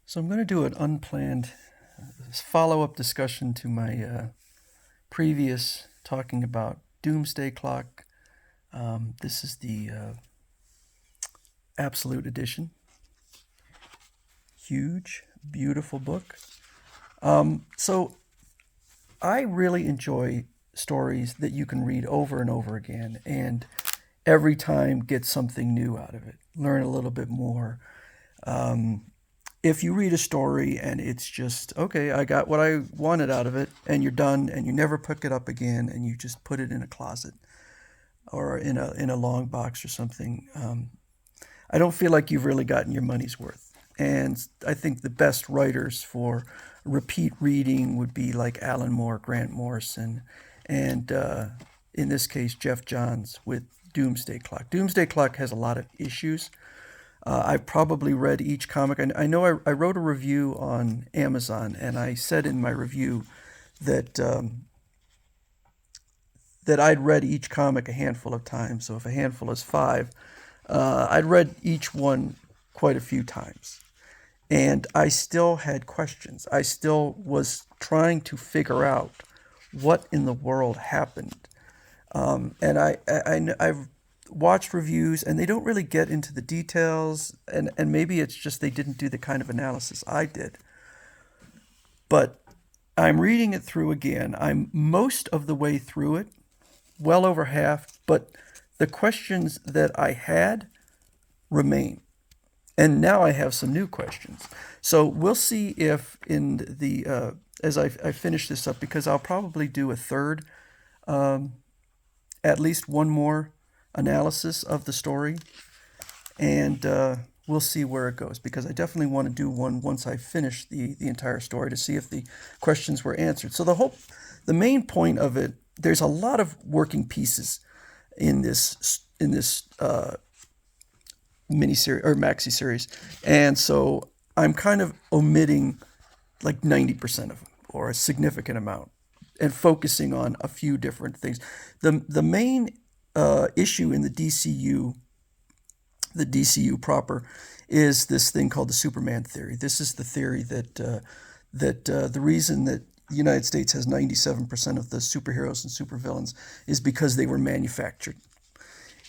So I'm going to do an unplanned follow-up discussion to my previous talking about Doomsday Clock. This is the Absolute Edition. Huge, beautiful book. So I really enjoy stories that you can read over and over again and every time get something new out of it, learn a little bit more. If you read a story and it's just, okay, I got what I wanted out of it, and you're done and you never pick it up again and you just put it in a closet or in a long box or something, I don't feel like you've really gotten your money's worth. And I think the best writers for repeat reading would be like Alan Moore, Grant Morrison, and in this case, Jeff Johns with Doomsday Clock. Doomsday Clock has a lot of issues. I've probably read each comic. I know I wrote a review on Amazon, and I said in my review that that I'd read each comic a handful of times. So if a handful is five, I'd read each one quite a few times. And I still had questions. I still was trying to figure out what in the world happened. And I've watched reviews and they don't really get into the details, and maybe it's just they didn't do the kind of analysis I did. But I'm reading it through again. I'm most of the way through it, well over half, but the questions that I had remain. And now I have some new questions. So we'll see if in the as I finish this up, because I'll probably do a third, at least one more analysis of the story, and we'll see where it goes, because I definitely want to do one once I finish the entire story to see if the questions were answered. So the main point of it, there's a lot of working pieces in this mini-series or maxi series, and so I'm kind of omitting like 90% of them, or a significant amount, and focusing on a few different things. The main issue in the DCU proper, is this thing called the Superman theory. This is the theory that the reason that the United States has 97% of the superheroes and supervillains is because they were manufactured.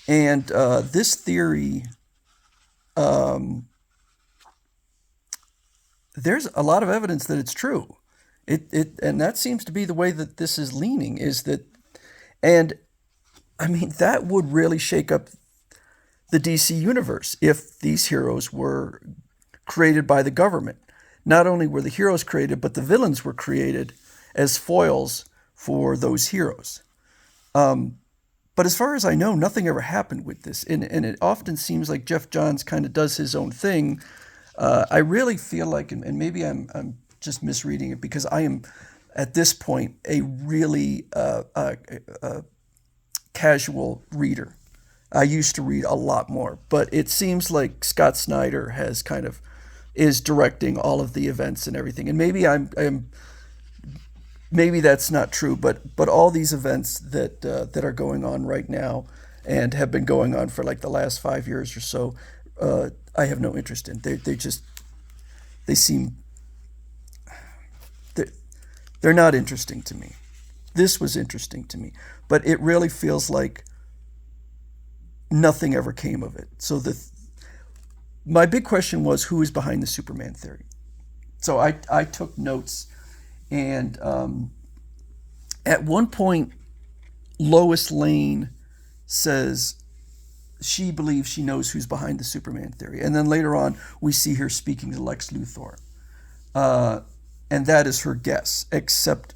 And this theory, there's a lot of evidence that it's true. And that seems to be the way that this is leaning, is that, and I mean, that would really shake up the DC universe if these heroes were created by the government. Not only were the heroes created, but the villains were created as foils for those heroes. But as far as I know, nothing ever happened with this. And it often seems like Jeff Johns kind of does his own thing. I really feel like, and maybe I'm just misreading it, because I am, at this point, a really casual reader. I used to read a lot more, but it seems like Scott Snyder is directing all of the events and everything. And maybe maybe that's not true, but all these events that are going on right now and have been going on for like the last 5 years or so, I have no interest in. They seem, they're not interesting to me. This was interesting to me, but it really feels like nothing ever came of it. So my big question was, who is behind the Superman theory? So I took notes, and at one point, Lois Lane says she believes she knows who's behind the Superman theory. And then later on, we see her speaking to Lex Luthor. And that is her guess, except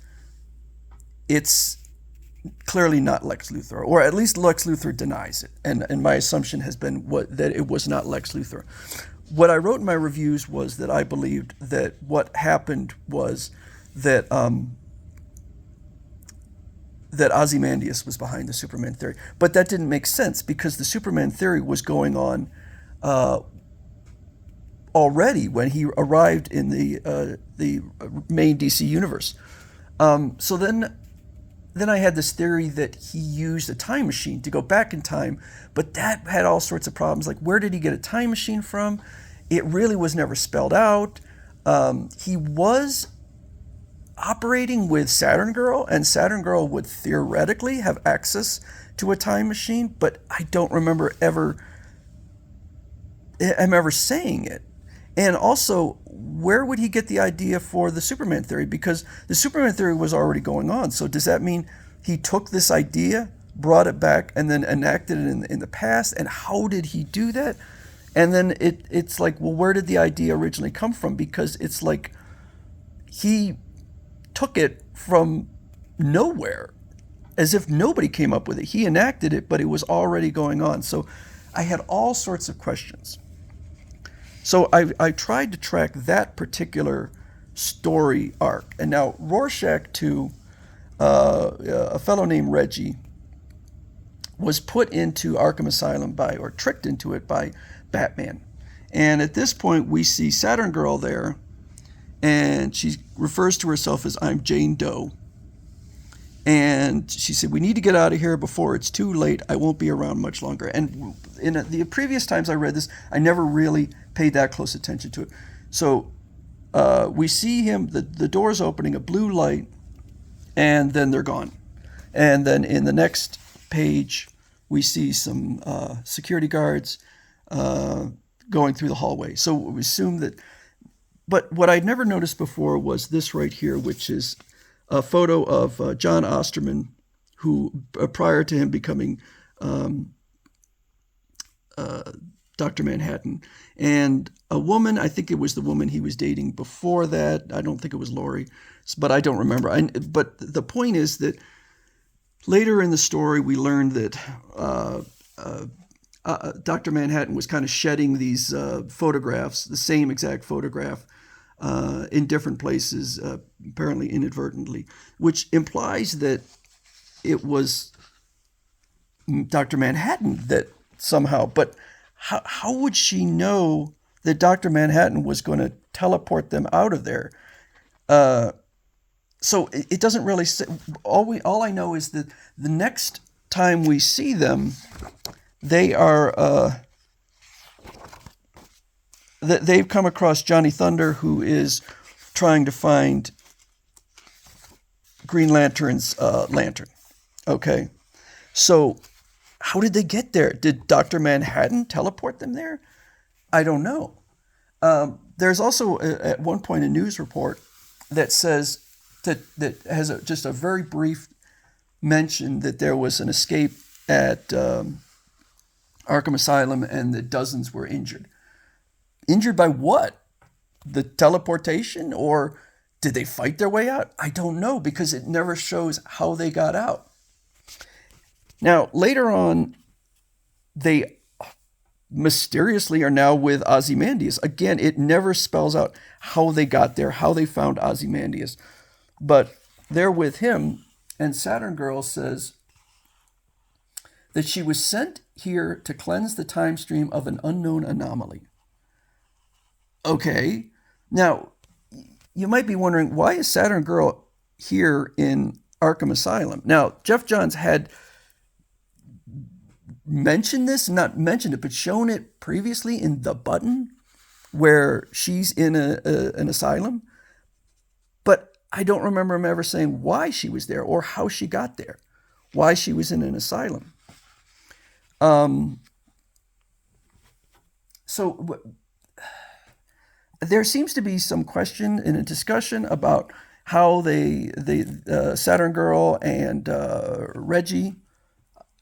it's clearly not Lex Luthor, or at least Lex Luthor denies it. And my assumption has been that it was not Lex Luthor. What I wrote in my reviews was that I believed that what happened was that that Ozymandias was behind the Superman theory. But that didn't make sense, because the Superman theory was going on already when he arrived in the main DC universe. So then I had this theory that he used a time machine to go back in time, but that had all sorts of problems. Like, where did he get a time machine from? It really was never spelled out. he was operating with Saturn Girl, and Saturn Girl would theoretically have access to a time machine, but I don't remember him ever saying it. And also, where would he get the idea for the Superman theory? Because the Superman theory was already going on. So does that mean he took this idea, brought it back, and then enacted it in the past? And how did he do that? And then it's like, well, where did the idea originally come from? Because it's like he took it from nowhere, as if nobody came up with it. He enacted it, but it was already going on. So I had all sorts of questions. So I tried to track that particular story arc. And now Rorschach 2, a fellow named Reggie, was put into Arkham Asylum or tricked into it by Batman. And at this point, we see Saturn Girl there, and she refers to herself as, "I'm Jane Doe." And she said, "We need to get out of here before it's too late. I won't be around much longer." And in the previous times I read this, I never really paid that close attention to it. So we see him, the door's opening, a blue light, and then they're gone. And then in the next page, we see some security guards going through the hallway. So we assume that. But what I'd never noticed before was this right here, which is a photo of John Osterman, who prior to him becoming Dr. Manhattan, and a woman, I think it was the woman he was dating before that. I don't think it was Lori, but I don't remember. But the point is that later in the story, we learned that Dr. Manhattan was kind of shedding these photographs, the same exact photograph, in different places, apparently inadvertently, which implies that it was Dr. Manhattan that somehow, but how would she know that Dr. Manhattan was going to teleport them out of there? So it doesn't really say. All I know is that the next time we see them, they are they've come across Johnny Thunder, who is trying to find Green Lantern's lantern. Okay, so how did they get there? Did Dr. Manhattan teleport them there? I don't know. There's also at one point a news report that says that has just a very brief mention that there was an escape at Arkham Asylum and that dozens were injured. Injured by what? The teleportation, or did they fight their way out? I don't know, because it never shows how they got out. Now, later on, they mysteriously are now with Ozymandias. Again, it never spells out how they got there, how they found Ozymandias. But they're with him, and Saturn Girl says that she was sent here to cleanse the time stream of an unknown anomaly. Okay, now, you might be wondering, why is Saturn Girl here in Arkham Asylum? Now, Jeff Johns had mentioned this, not mentioned it, but shown it previously in The Button, where she's in an asylum. But I don't remember him ever saying why she was there or how she got there, why she was in an asylum. So there seems to be some question and a discussion about how Saturn Girl and Reggie,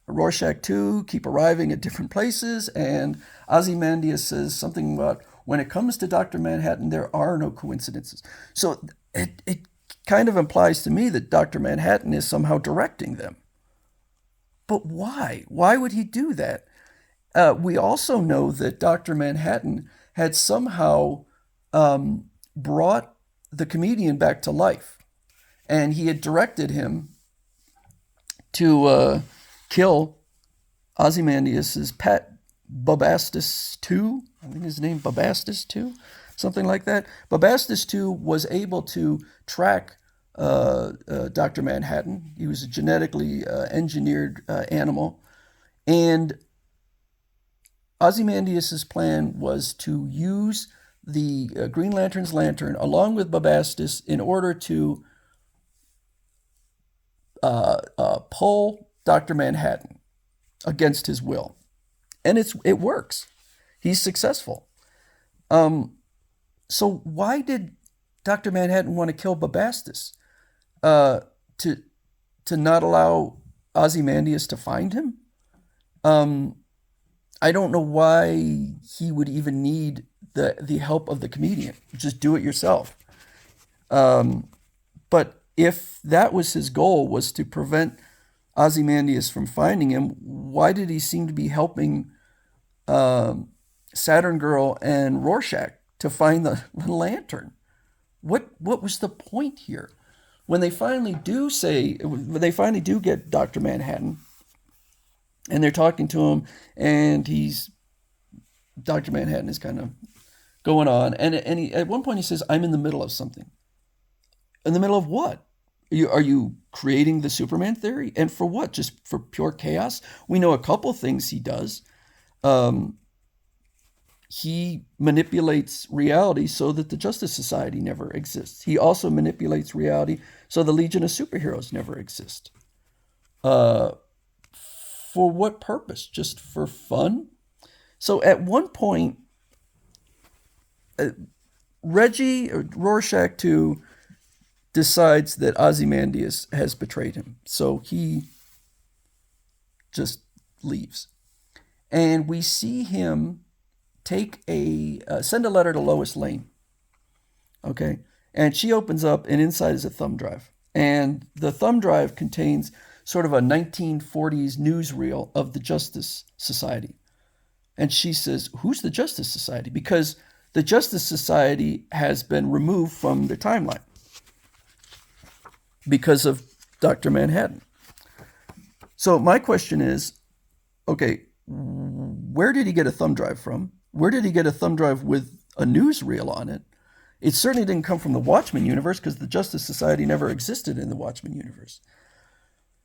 Rorschach 2, keep arriving at different places, and Ozymandias says something about, when it comes to Dr. Manhattan, there are no coincidences. So it kind of implies to me that Dr. Manhattan is somehow directing them. But why? Why would he do that? We also know that Dr. Manhattan had somehow brought the comedian back to life, and he had directed him to kill Ozymandias' pet, Bubastis 2. I think his name Bubastis 2, something like that. Bubastis 2 was able to track Dr. Manhattan. He was a genetically engineered animal, and Ozymandias' plan was to use the Green Lantern's lantern along with Bubastis in order to pull Dr. Manhattan against his will. And it works. He's successful. So why did Dr. Manhattan want to kill Bubastis? To not allow Ozymandias to find him? I don't know why he would even need the help of the comedian. Just do it yourself. But if that was his goal, was to prevent Ozymandias from finding him, why did he seem to be helping Saturn Girl and Rorschach to find the lantern? What was the point here? When they finally do get Dr. Manhattan, and they're talking to him, and Dr. Manhattan is kind of going on, and he, at one point he says, "I'm in the middle of something." In the middle of what? Are you creating the Superman theory? And for what? Just for pure chaos? We know a couple things he does. He manipulates reality so that the Justice Society never exists. He also manipulates reality so the Legion of Superheroes never exist. For what purpose? Just for fun? So at one point, Rorschach 2 decides that Ozymandias has betrayed him. So he just leaves. And we see him send a letter to Lois Lane. Okay. And she opens up, and inside is a thumb drive. And the thumb drive contains sort of a 1940s newsreel of the Justice Society. And she says, "Who's the Justice Society?" Because the Justice Society has been removed from the timeline because of Dr. Manhattan. So my question is, okay, where did he get a thumb drive from? Where did he get a thumb drive with a newsreel on it? It certainly didn't come from the Watchmen universe, because the Justice Society never existed in the Watchmen universe.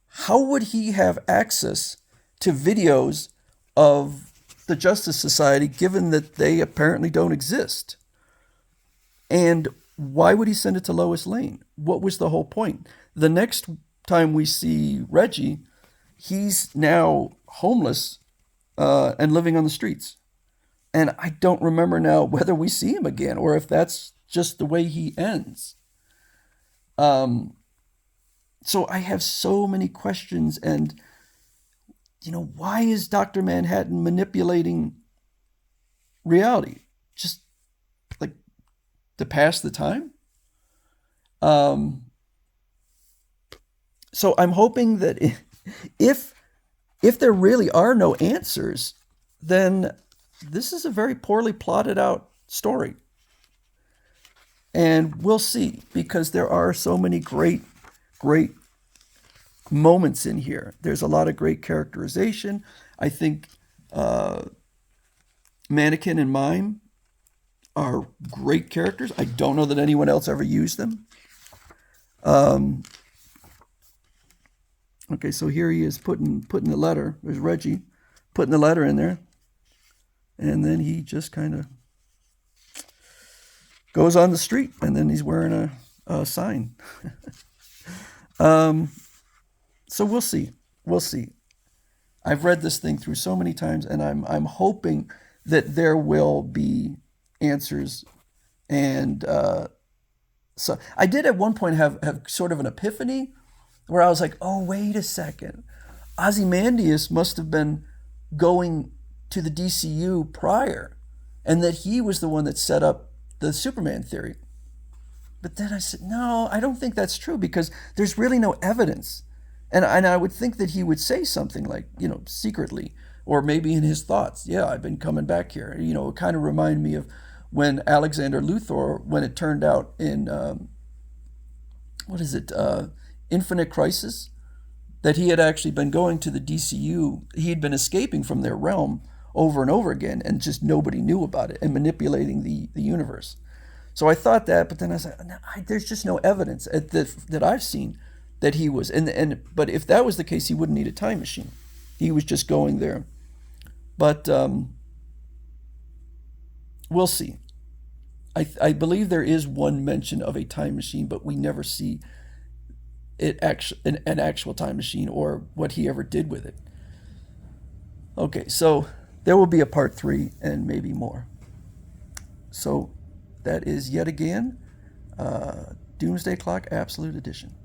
How would he have access to videos of the Justice Society, given that they apparently don't exist? And why would he send it to Lois Lane? What was the whole point? The next time we see Reggie, he's now homeless and living on the streets. And I don't remember now whether we see him again or if that's just the way he ends. So I have so many questions, and why is Dr. Manhattan manipulating reality? Just like to pass the time? So I'm hoping that if there really are no answers, then this is a very poorly plotted out story. And we'll see, because there are so many great moments in here. There's a lot of great characterization. I think Mannequin and Mime are great characters. I don't know that anyone else ever used them. Okay, so here he is putting the letter. There's Reggie putting the letter in there. And then he just kind of goes on the street, and then he's wearing a sign. So we'll see. We'll see. I've read this thing through so many times, and I'm hoping that there will be answers. And so I did at one point have sort of an epiphany where I was like, oh, wait a second. Ozymandias must have been going to the DCU prior, and that he was the one that set up the Superman theory. But then I said, no, I don't think that's true, because there's really no evidence. And I would think that he would say something like, secretly, or maybe in his thoughts, yeah, I've been coming back here. It kind of reminded me of when Alexander Luthor, when it turned out in, Infinite Crisis, that he had actually been going to the DCU. He had been escaping from their realm over and over again, and just nobody knew about it, and manipulating the universe. So I thought that, but then I said, no, there's just no evidence that I've seen that he was. But if that was the case, he wouldn't need a time machine. He was just going there. But we'll see. I believe there is one mention of a time machine, but we never see an actual time machine or what he ever did with it. Okay, so there will be a part 3 and maybe more. So that is yet again Doomsday Clock Absolute Edition.